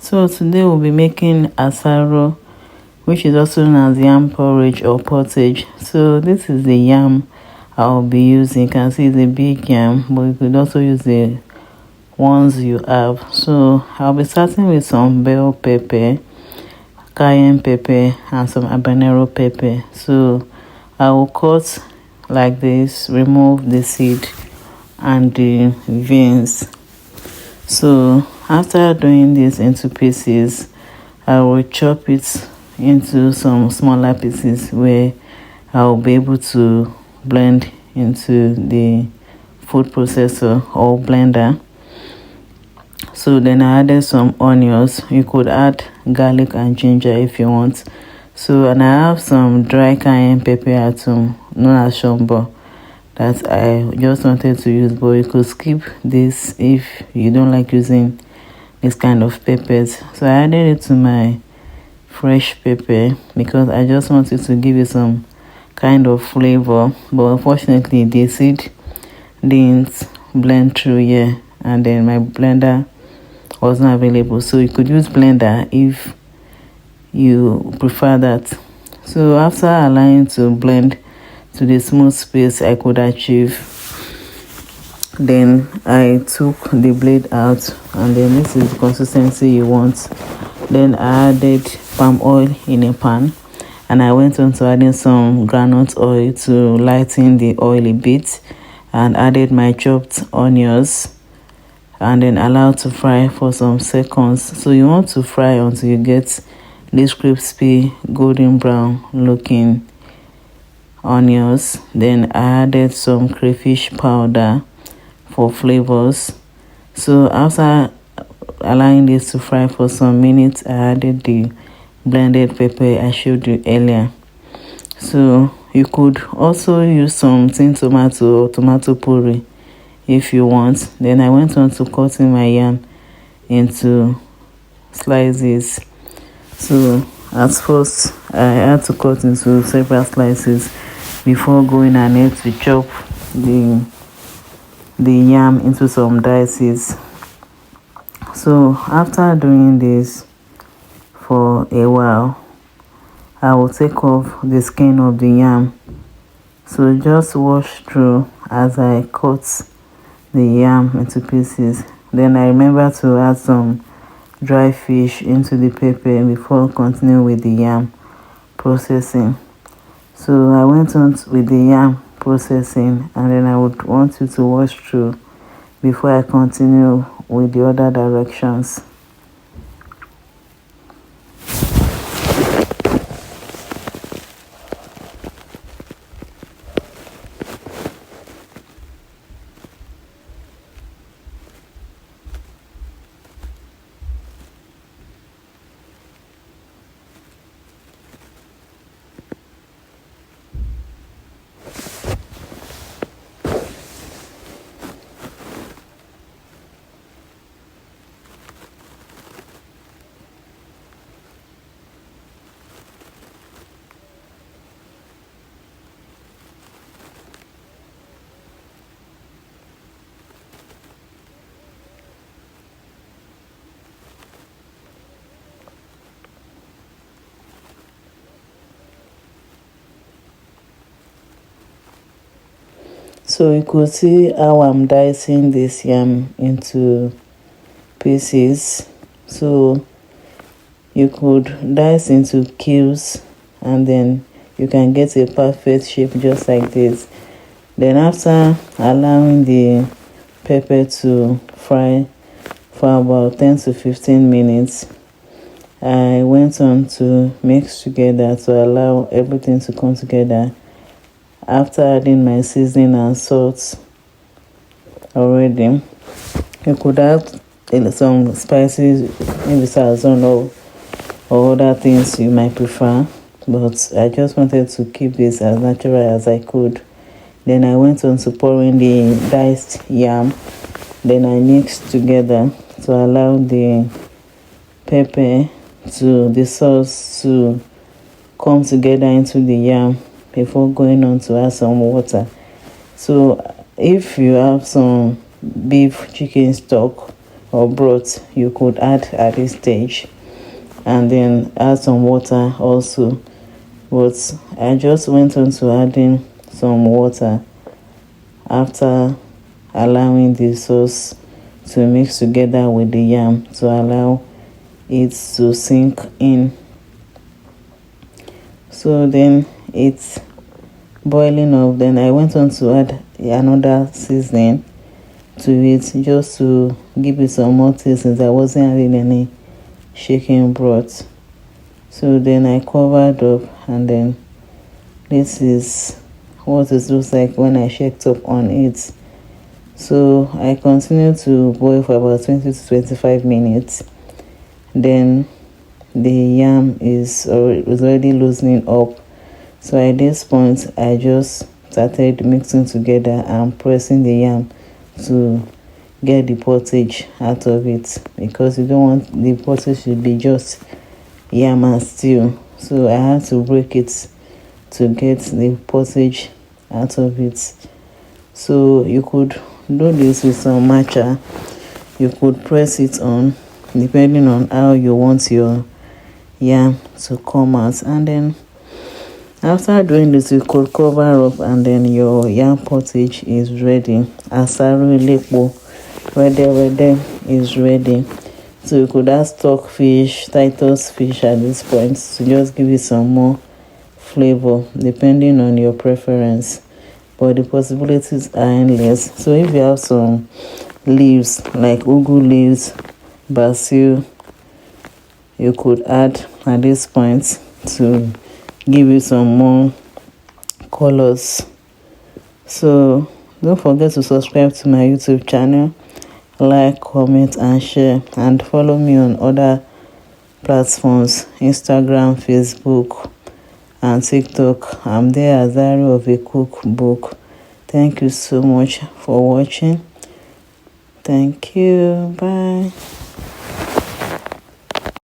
So today we'll be making asaro, which is also known as yam porridge or pottage. So this is the yam I'll be using. You can see it's a big yam, but you could also use the ones you have. So I'll be starting with some bell pepper, cayenne pepper, and some habanero pepper. So I will cut like this, remove the seed and the veins. So after doing this into pieces, I will chop it into some smaller pieces where I'll be able to blend into the food processor or blender. So then I added some onions. You could add garlic and ginger if you want. So, and I have some dry cayenne pepper at home, known as shombo, that I just wanted to use, but you could skip this if you don't like using this kind of peppers. So I added it to my fresh pepper because I just wanted to give it some kind of flavor, but unfortunately the seed didn't blend through here, and then my blender was not available. So you could use blender if you prefer that. So after allowing to blend to the smooth space I could achieve, then I took the blade out, and then this is the consistency you want. Then I added palm oil in a pan, and I went on to adding some groundnut oil to lighten the oil a bit, and added my chopped onions, and then allow to fry for some seconds. So you want to fry until you get this crispy golden brown looking onions. Then I added some crayfish powder for flavors. So after allowing this to fry for some minutes, I added the blended pepper I showed you earlier. So you could also use some tin tomato or tomato puree if you want. Then I went on to cutting my yam into slices. So at first I had to cut into several slices before going ahead to chop the yam into some dices. So after doing this for a while, I will take off the skin of the yam. So just wash through as I cut the yam into pieces. Then I remember to add some dry fish into the pepper before continuing with the yam processing. So I went on with the yam processing, and then I would want you to wash through before I continue with the other directions. So you could see how I'm dicing this yam into pieces. So you could dice into cubes, and then you can get a perfect shape just like this. Then after allowing the pepper to fry for about 10 to 15 minutes, I went on to mix together to allow everything to come together. After adding my seasoning and salt already, you could add some spices, maybe sazon or other things you might prefer, but I just wanted to keep this as natural as I could. Then I went on to pouring the diced yam. Then I mixed together to allow the pepper to the sauce to come together into the yam before going on to add some water. So if you have some beef chicken stock, or broth you could add at this stage, and then add some water also. But I just went on to adding some water after allowing the sauce to mix together with the yam to allow it to sink in. So then it's boiling up. Then I went on to add another seasoning to it just to give it some more taste, since I wasn't adding any chicken broth. So then I covered up, and then this is what it looks like when I checked up on it. So I continued to boil for about 20 to 25 minutes. Then the yam is already loosening up. So at this point, I just started mixing together and pressing the yam to get the pottage out of it, because you don't want the pottage to be just yam and stew. So I had to break it to get the pottage out of it. So you could do this with some matcha. You could press it on depending on how you want your yam to come out, and then after doing this you could cover up, and then your yam pottage is ready. Asaro lepo ready is ready. So you could add stockfish, Titus fish at this point to just give it some more flavor depending on your preference, but the possibilities are endless. So if you have some leaves like ugu leaves, basil, you could add at this point to give you some more colors. So don't forget to subscribe to my YouTube channel, like, comment and share, and follow me on other platforms, Instagram, Facebook and TikTok. I'm there as Diaryofacookbook. Thank you so much for watching. Thank you. Bye.